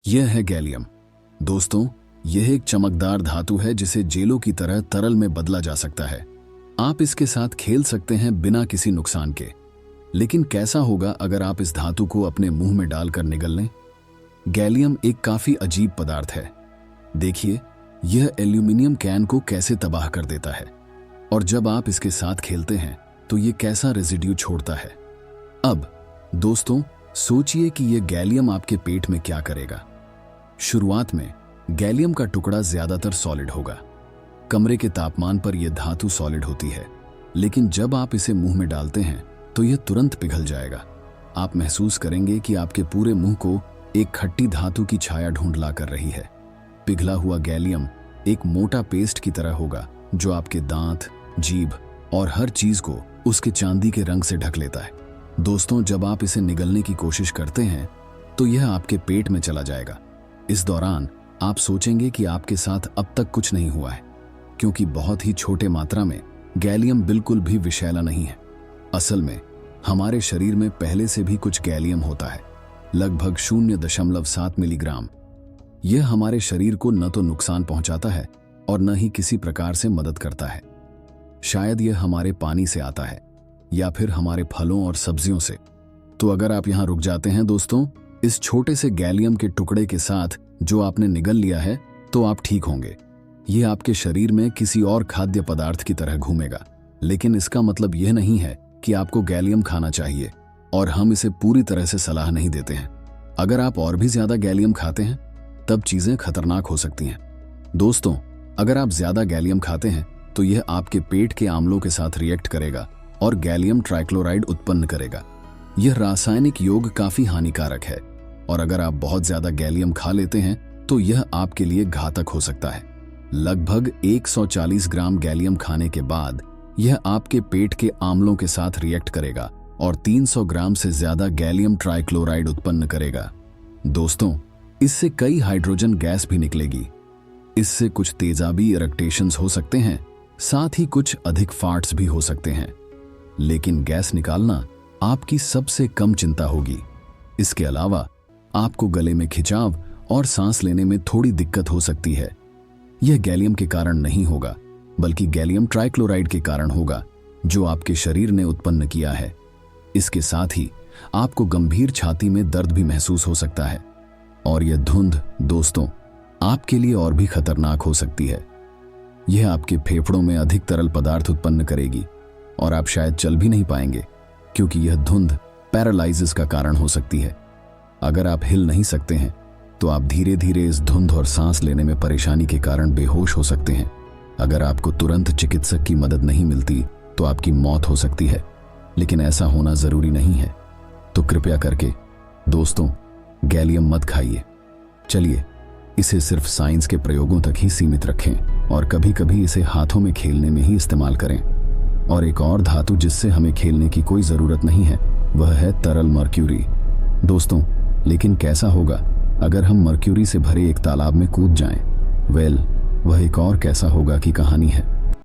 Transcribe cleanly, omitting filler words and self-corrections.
यह है गैलियम। दोस्तों, यह एक चमकदार धातु है जिसे जेलों की तरह तरल में बदला जा सकता है। आप इसके साथ खेल सकते हैं बिना किसी नुकसान के। लेकिन कैसा होगा अगर आप इस धातु को अपने मुंह में डालकर निगल लें? गैलियम एक काफी अजीब पदार्थ है। देखिए, यह एल्यूमिनियम कैन को कैसे तबाह कर देता है, और जब आप इसके साथ खेलते हैं तो यह कैसा रेजिड्यू छोड़ता है। अब दोस्तों, सोचिए कि यह गैलियम आपके पेट में क्या करेगा। शुरुआत में गैलियम का टुकड़ा ज्यादातर सॉलिड होगा। कमरे के तापमान पर यह धातु सॉलिड होती है, लेकिन जब आप इसे मुंह में डालते हैं तो यह तुरंत पिघल जाएगा। आप महसूस करेंगे कि आपके पूरे मुंह को एक खट्टी धातु की छाया ढूंढ ला कर रही है। पिघला हुआ गैलियम एक मोटा पेस्ट की तरह होगा जो आपके दांत, जीभ और हर चीज को उसके चांदी के रंग से ढक लेता है। दोस्तों, जब आप इसे निगलने की कोशिश करते हैं तो यह आपके पेट में चला जाएगा। इस दौरान आप सोचेंगे कि आपके साथ अब तक कुछ नहीं हुआ है, क्योंकि बहुत ही छोटे मात्रा में गैलियम बिल्कुल भी विषैला नहीं है। असल में हमारे शरीर में पहले से भी कुछ गैलियम होता है, लगभग 0.7 मिलीग्राम। यह हमारे शरीर को न तो नुकसान पहुंचाता है और न ही किसी प्रकार से मदद करता है। शायद यह हमारे पानी से आता है या फिर हमारे फलों और सब्जियों से। तो अगर आप यहां रुक जाते हैं दोस्तों, इस छोटे से गैलियम के टुकड़े के साथ जो आपने निगल लिया है, तो आप ठीक होंगे। यह आपके शरीर में किसी और खाद्य पदार्थ की तरह घूमेगा। लेकिन इसका मतलब यह नहीं है कि आपको गैलियम खाना चाहिए, और हम इसे पूरी तरह से सलाह नहीं देते हैं। अगर आप और भी ज्यादा गैलियम खाते हैं तब चीजें खतरनाक हो सकती हैं। दोस्तों, अगर आप ज्यादा गैलियम खाते हैं तो यह आपके पेट के आम्लों के साथ रिएक्ट करेगा और गैलियम ट्राइक्लोराइड उत्पन्न करेगा। यह रासायनिक योग काफी हानिकारक है, और अगर आप बहुत ज्यादा गैलियम खा लेते हैं तो यह आपके लिए घातक हो सकता है। लगभग 140 ग्राम गैलियम खाने के बाद यह आपके पेट के आम्लों के साथ रिएक्ट करेगा और 300 ग्राम से ज्यादा गैलियम ट्राइक्लोराइड उत्पन्न करेगा। दोस्तों, इससे कई हाइड्रोजन गैस भी निकलेगी। इससे कुछ तेजाबी इरिटेशंस हो सकते हैं, साथ ही कुछ अधिक फार्ट्स भी हो सकते हैं। लेकिन गैस निकालना आपकी सबसे कम चिंता होगी। इसके अलावा आपको गले में खिंचाव और सांस लेने में थोड़ी दिक्कत हो सकती है। यह गैलियम के कारण नहीं होगा, बल्कि गैलियम ट्राइक्लोराइड के कारण होगा जो आपके शरीर ने उत्पन्न किया है। इसके साथ ही आपको गंभीर छाती में दर्द भी महसूस हो सकता है, और यह धुंध दोस्तों आपके लिए और भी खतरनाक हो सकती है। यह आपके फेफड़ों में अधिक तरल पदार्थ उत्पन्न करेगी और आप शायद चल भी नहीं पाएंगे, क्योंकि यह धुंध पैरालाइसिस का कारण हो सकती है। अगर आप हिल नहीं सकते हैं तो आप धीरे धीरे इस धुंध और सांस लेने में परेशानी के कारण बेहोश हो सकते हैं। अगर आपको तुरंत चिकित्सक की मदद नहीं मिलती तो आपकी मौत हो सकती है, लेकिन ऐसा होना जरूरी नहीं है। तो कृपया करके दोस्तों, गैलियम मत खाइए। चलिए, इसे सिर्फ साइंस के प्रयोगों तक ही सीमित रखें और कभी कभी इसे हाथों में खेलने में ही इस्तेमाल करें। और एक और धातु जिससे हमें खेलने की कोई जरूरत नहीं है, वह है तरल मर्क्यूरी। दोस्तों, लेकिन कैसा होगा अगर हम मर्क्यूरी से भरे एक तालाब में कूद जाएं? वह एक और कैसा होगा की कहानी है।